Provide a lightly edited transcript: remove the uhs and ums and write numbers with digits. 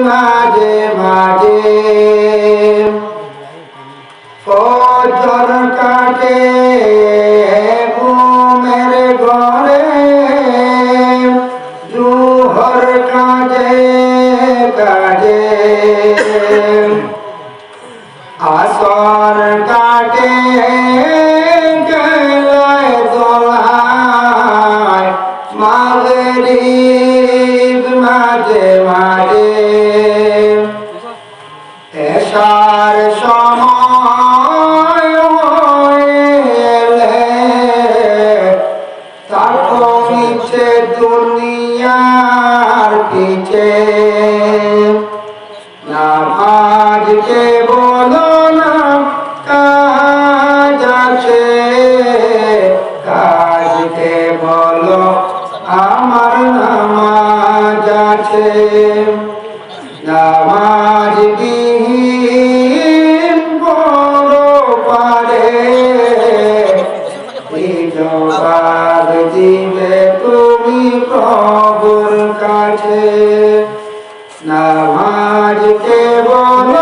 মাঝে মাঝে ফজর কাটে ঘুমের ঘরে জুহর কাজে কাজে আসর কাটে গলায় দোলায় মাগরিব মাঝে মাঝে এশার সময় হইলে তারপর পিছে দুনিয়ার পিছে নামাজকে বলো না কাজ আছে কাজকে বলো আমার নামাজ আছে নামাজ বিহীন বড় পারে জবাব দিবে তুমি প্রভুর কাছে নামাজকে বলো